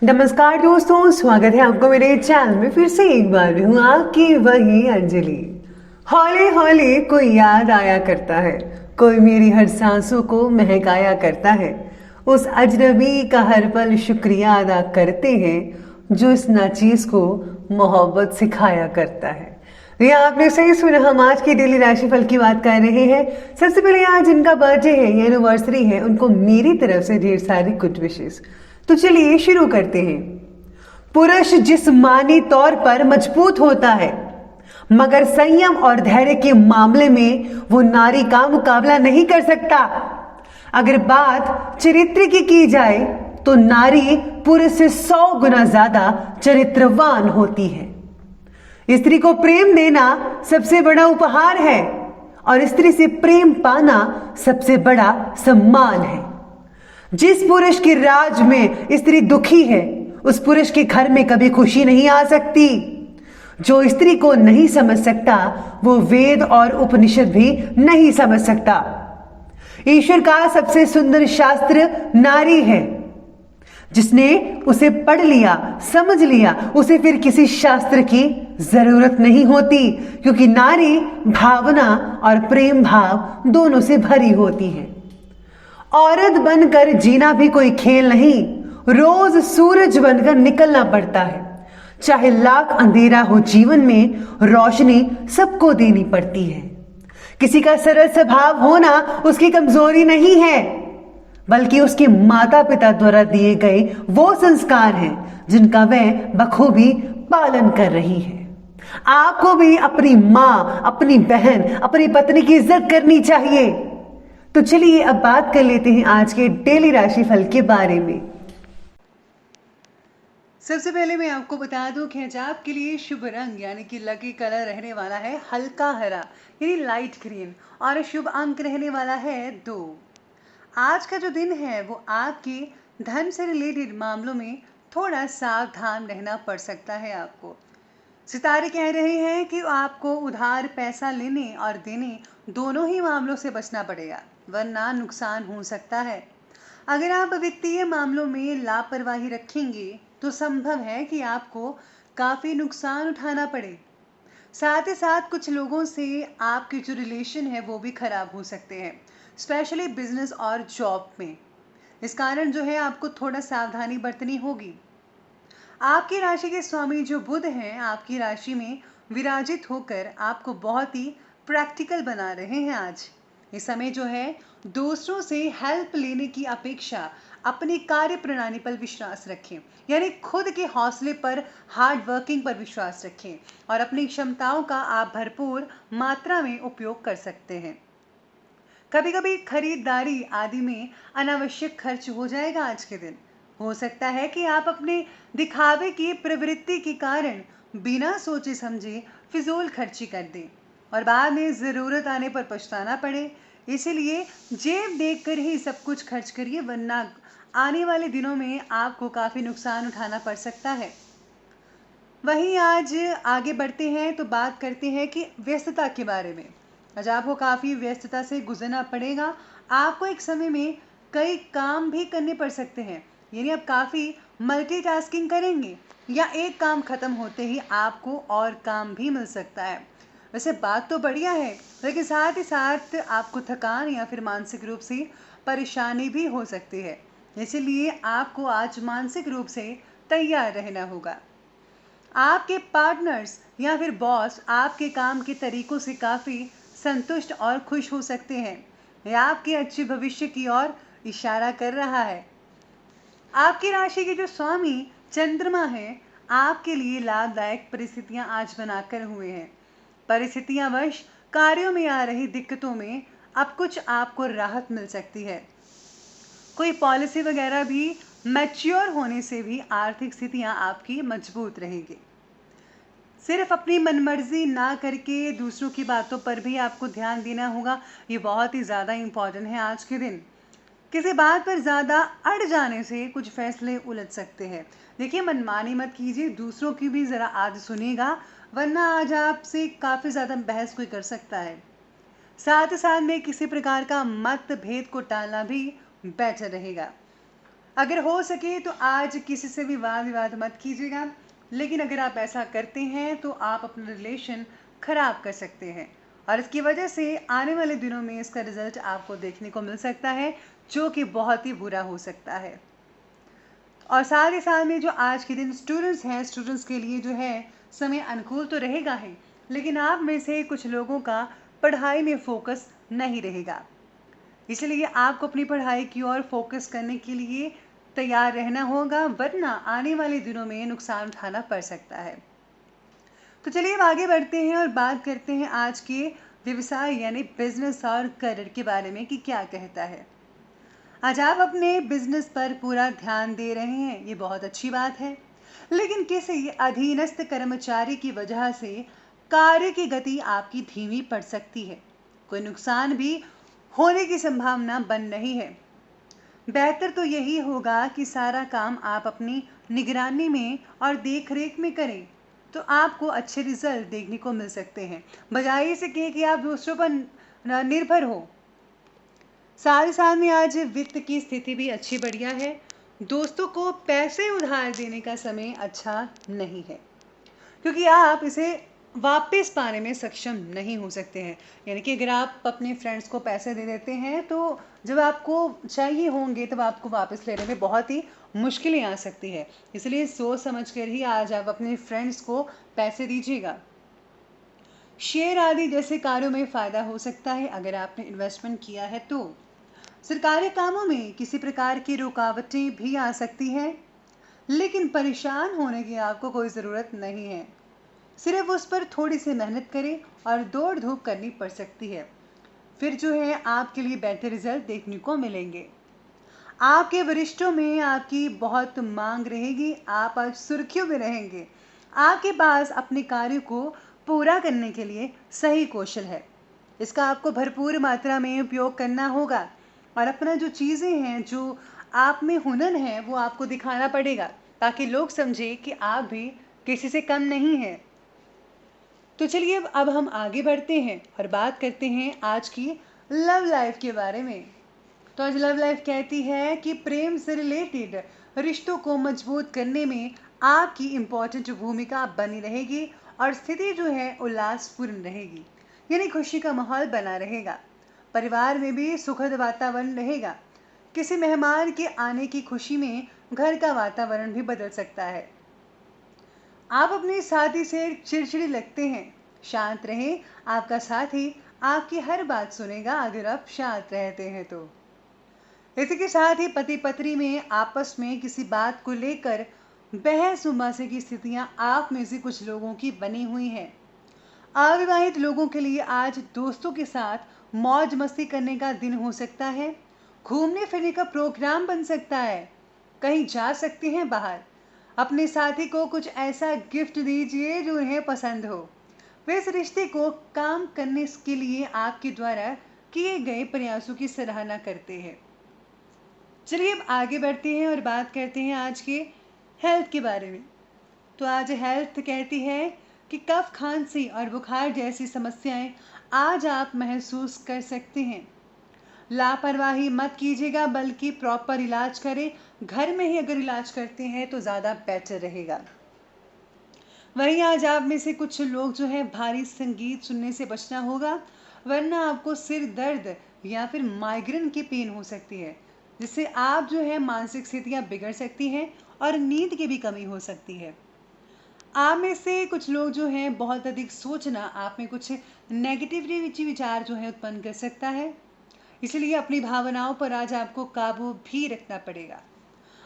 नमस्कार दोस्तों, स्वागत है आपको मेरे चैनल में। फिर से एक बार मैं हूँ आपकी वही अंजलि। हौले हौले कोई याद आया करता है, कोई मेरी हर सांसों को महकाया करता है। उस अजनबी का हर पल शुक्रिया अदा करते हैं जो इस नाचीज को मोहब्बत सिखाया करता है। ये आपने सही सुना, हम आज की डेली राशिफल की बात कर रहे हैं। सबसे पहले आज जिनका बर्थडे है या एनिवर्सरी है, उनको मेरी तरफ से ढेर सारी गुड विशेस। तो चलिए शुरू करते हैं। पुरुष जिस्मानी तौर पर मजबूत होता है, मगर संयम और धैर्य के मामले में वो नारी का मुकाबला नहीं कर सकता। अगर बात चरित्र की जाए तो नारी पुरुष से 100 गुना ज्यादा चरित्रवान होती है। स्त्री को प्रेम देना सबसे बड़ा उपहार है और स्त्री से प्रेम पाना सबसे बड़ा सम्मान है। जिस पुरुष के राज में स्त्री दुखी है, उस पुरुष के घर में कभी खुशी नहीं आ सकती। जो स्त्री को नहीं समझ सकता, वो वेद और उपनिषद भी नहीं समझ सकता। ईश्वर का सबसे सुंदर शास्त्र नारी है। जिसने उसे पढ़ लिया, समझ लिया, उसे फिर किसी शास्त्र की जरूरत नहीं होती, क्योंकि नारी भावना और प्रेम भाव दोनों से भरी होती है। औरत बनकर जीना भी कोई खेल नहीं, रोज सूरज बनकर निकलना पड़ता है। चाहे लाख अंधेरा हो जीवन में, रोशनी सबको देनी पड़ती है। किसी का सरल स्वभाव होना उसकी कमजोरी नहीं है, बल्कि उसके माता पिता द्वारा दिए गए वो संस्कार हैं जिनका वह बखूबी पालन कर रही है। आपको भी अपनी माँ, अपनी बहन, अपनी पत्नी की इज्जत करनी चाहिए। तो चलिए अब बात कर लेते हैं आज के डेली राशिफल के बारे में। सबसे पहले मैं आपको बता दूं कि आज आपके लिए शुभ रंग यानी कि लकी कलर रहने वाला है हल्का हरा यानी लाइट ग्रीन, और शुभ अंक रहने वाला है 2। आज का जो दिन है वो आपके धन से रिलेटेड मामलों में थोड़ा सावधान रहना पड़ सकता है आपको। सितारे कह रहे हैं कि आपको उधार पैसा लेने और देने दोनों ही मामलों से बचना पड़ेगा, वरना नुकसान हो सकता है। अगर आप वित्तीय मामलों में लापरवाही रखेंगे तो संभव है कि आपको काफ़ी नुकसान उठाना पड़े। साथ ही साथ कुछ लोगों से आपके जो रिलेशन है वो भी खराब हो सकते हैं, स्पेशली बिजनेस और जॉब में। इस कारण जो है आपको थोड़ा सावधानी बरतनी होगी। आपकी राशि के स्वामी जो बुध हैं, आपकी राशि में विराजित होकर आपको बहुत ही प्रैक्टिकल बना रहे हैं। आज इस समय जो है दूसरों से हेल्प लेने की अपेक्षा अपनी कार्य प्रणाली पर विश्वास रखें, यानी खुद के हौसले पर, हार्ड वर्किंग पर विश्वास रखें और अपनी क्षमताओं का आप भरपूर मात्रा में उपयोग कर सकते हैं। कभी कभी खरीदारी आदि में अनावश्यक खर्च हो जाएगा आज के दिन। हो सकता है कि आप अपने दिखावे की प्रवृत्ति के कारण बिना सोचे समझे फिजूल खर्ची कर दें और बाद में ज़रूरत आने पर पछताना पड़े। इसीलिए जेब देखकर ही सब कुछ खर्च करिए, वरना आने वाले दिनों में आपको काफ़ी नुकसान उठाना पड़ सकता है। वहीं आज आगे बढ़ते हैं तो बात करते हैं कि व्यस्तता के बारे में। आज आपको काफ़ी व्यस्तता से गुजरना पड़ेगा। आपको एक समय में कई काम भी करने पड़ सकते हैं, यानी आप काफ़ी मल्टीटास्किंग करेंगे या एक काम खत्म होते ही आपको और काम भी मिल सकता है। वैसे बात तो बढ़िया है, लेकिन साथ ही साथ आपको थकान या फिर मानसिक रूप से परेशानी भी हो सकती है। इसीलिए आपको आज मानसिक रूप से तैयार रहना होगा। आपके पार्टनर्स या फिर बॉस आपके काम के तरीकों से काफ़ी संतुष्ट और खुश हो सकते हैं। यह आपके अच्छे भविष्य की ओर इशारा कर रहा है। आपकी राशि के जो स्वामी चंद्रमा हैं, आपके लिए लाभदायक परिस्थितियां आज बनाकर हुए हैं। परिस्थितियां वश कार्यों में आ रही दिक्कतों में अब कुछ आपको राहत मिल सकती है। कोई पॉलिसी वगैरह भी मैच्योर होने से भी आर्थिक स्थितियां आपकी मजबूत रहेगी। सिर्फ अपनी मनमर्जी ना करके दूसरों की बातों पर भी आपको ध्यान देना होगा। ये बहुत ही ज़्यादा इम्पॉर्टेंट है आज के दिन। किसी बात पर ज़्यादा अड़ जाने से कुछ फैसले उलझ सकते हैं। देखिए, मनमानी मत कीजिए, दूसरों की भी ज़रा आज सुनिएगा, वरना आज आपसे काफ़ी ज़्यादा बहस कोई कर सकता है। साथ ही साथ में किसी प्रकार का मतभेद को टालना भी बेटर रहेगा। अगर हो सके तो आज किसी से भी वाद विवाद मत कीजिएगा, लेकिन अगर आप ऐसा करते हैं तो आप अपना रिलेशन खराब कर सकते हैं और इसकी वजह से आने वाले दिनों में इसका रिजल्ट आपको देखने को मिल सकता है, जो कि बहुत ही बुरा हो सकता है। और साथ ही साथ में जो आज के दिन स्टूडेंट्स हैं, स्टूडेंट्स के लिए जो है समय अनुकूल तो रहेगा ही, लेकिन आप में से कुछ लोगों का पढ़ाई में फोकस नहीं रहेगा। इसलिए आपको अपनी पढ़ाई की ओर फोकस करने के लिए तैयार रहना होगा, वरना आने वाले दिनों में नुकसान उठाना पड़ सकता है। तो चलिए अब आगे बढ़ते हैं और बात करते हैं आज के व्यवसाय यानी बिजनेस और करियर के बारे में कि क्या कहता है। आज आप अपने बिजनेस पर पूरा ध्यान दे रहे हैं, ये बहुत अच्छी बात है, लेकिन किसी अधीनस्थ कर्मचारी की वजह से कार्य की गति आपकी धीमी पड़ सकती है। कोई नुकसान भी होने की संभावना बन रही है। बेहतर तो यही होगा कि सारा काम आप अपनी निगरानी में और देखरेख में करें, तो आपको अच्छे रिजल्ट देखने को मिल सकते हैं, बजाय इसे कहें कि आप दूसरों पर निर्भर हो। साथ ही साथ में आज वित्त की स्थिति भी अच्छी बढ़िया है। दोस्तों को पैसे उधार देने का समय अच्छा नहीं है, क्योंकि आप इसे वापस पाने में सक्षम नहीं हो सकते हैं। यानी कि अगर आप अपने फ्रेंड्स को पैसे दे देते हैं तो जब आपको चाहिए होंगे तब आपको वापस लेने में बहुत ही मुश्किलें आ सकती है। इसलिए सोच समझ कर ही आज आप अपने फ्रेंड्स को पैसे दीजिएगा। शेयर आदि जैसे कार्यों में फ़ायदा हो सकता है अगर आपने इन्वेस्टमेंट किया है तो। सरकारी कामों में किसी प्रकार की रुकावटें भी आ सकती हैं, लेकिन परेशान होने की आपको कोई ज़रूरत नहीं है। सिर्फ उस पर थोड़ी सी मेहनत करें और दौड़ धूप करनी पड़ सकती है, फिर जो है आपके लिए बेहतर रिजल्ट देखने को मिलेंगे। आपके वरिष्ठों में आपकी बहुत मांग रहेगी, आप आज सुर्खियों में रहेंगे। आपके पास अपने कार्य को पूरा करने के लिए सही कौशल है, इसका आपको भरपूर मात्रा में उपयोग करना होगा और अपना जो चीज़ें हैं, जो आप में हुनर है, वो आपको दिखाना पड़ेगा, ताकि लोग समझे कि आप भी किसी से कम नहीं हैं। तो चलिए अब हम आगे बढ़ते हैं और बात करते हैं आज की लव लाइफ के बारे में। तो आज लव लाइफ कहती है कि प्रेम से रिलेटेड रिश्तों को मजबूत करने में आपकी इम्पोर्टेंट भूमिका बनी रहेगी और स्थिति जो है उल्लासपूर्ण रहेगी, यानी खुशी का माहौल बना रहेगा। परिवार में भी सुखद वातावरण रहेगा। किसी मेहमान के आने की खुशी में घर का वातावरण भी बदल सकता है। आप अपने साथी से चिड़चिड़े लगते हैं, शांत रहें, आपका साथी आपकी हर बात सुनेगा अगर आप शांत रहते हैं तो। इसी के साथ ही पति पत्नी में आपस में किसी बात को लेकर बहस मुबासे की स्थितियां आप में से कुछ लोगों की बनी हुई हैं। अविवाहित लोगों के लिए आज दोस्तों के साथ मौज मस्ती करने का दिन हो सकता है। घूमने फिरने का प्रोग्राम बन सकता है, कहीं जा सकते हैं बाहर। अपने साथी को कुछ ऐसा गिफ्ट दीजिए जो उन्हें पसंद हो। वे इस रिश्ते को काम करने के लिए आपके द्वारा किए गए प्रयासों की सराहना करते हैं। चलिए अब आगे बढ़ते हैं और बात करते हैं आज के हेल्थ के बारे में। तो आज हेल्थ कहती है कि कफ, खांसी और बुखार जैसी समस्याएं आज आप महसूस कर सकते हैं। लापरवाही मत कीजिएगा, बल्कि प्रॉपर इलाज करें। घर में ही अगर इलाज करते हैं तो ज़्यादा बेटर रहेगा। वहीं आज आप में से कुछ लोग जो है भारी संगीत सुनने से बचना होगा, वरना आपको सिर दर्द या फिर माइग्रेन की पेन हो सकती है, जिससे आप जो है मानसिक स्थितियां बिगड़ सकती हैं और नींद की भी कमी हो सकती है। आप में से कुछ लोग जो हैं बहुत अधिक सोचना आप में कुछ नेगेटिविटी विचार जो है उत्पन्न कर सकता है, इसलिए अपनी भावनाओं पर आज आपको काबू भी रखना पड़ेगा।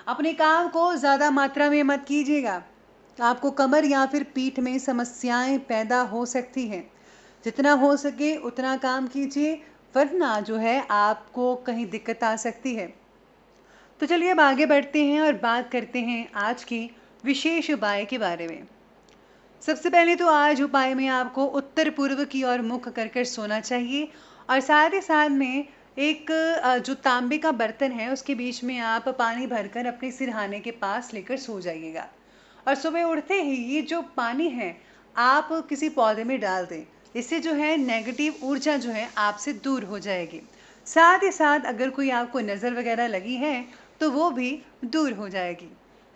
अपने काम को ज़्यादा मात्रा में मत कीजिएगा, आपको कमर या फिर पीठ में समस्याएं पैदा हो सकती हैं। जितना हो सके उतना काम कीजिए, वरना जो है आपको कहीं दिक्कत आ सकती है। तो चलिए अब आगे बढ़ते हैं और बात करते हैं आज की विशेष उपाय के बारे में। सबसे पहले तो आज उपाय में आपको उत्तर पूर्व की ओर मुख कर कर सोना चाहिए और साथ ही साथ में एक जो तांबे का बर्तन है उसके बीच में आप पानी भरकर अपने सिरहाने के पास लेकर सो जाइएगा और सुबह उठते ही ये जो पानी है आप किसी पौधे में डाल दें। इससे जो है नेगेटिव ऊर्जा जो है आपसे दूर हो जाएगी। साथ ही साथ अगर कोई आपको नज़र वगैरह लगी है तो वो भी दूर हो जाएगी।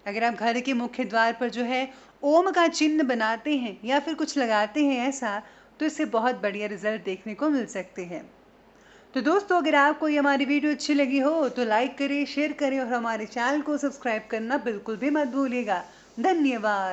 अगर आप घर के मुख्य द्वार पर जो है ओम का चिन्ह बनाते हैं या फिर कुछ लगाते हैं ऐसा, तो इससे बहुत बढ़िया रिजल्ट देखने को मिल सकते हैं। तो दोस्तों, अगर आपको ये हमारी वीडियो अच्छी लगी हो तो लाइक करें, शेयर करें और हमारे चैनल को सब्सक्राइब करना बिल्कुल भी मत भूलिएगा। धन्यवाद।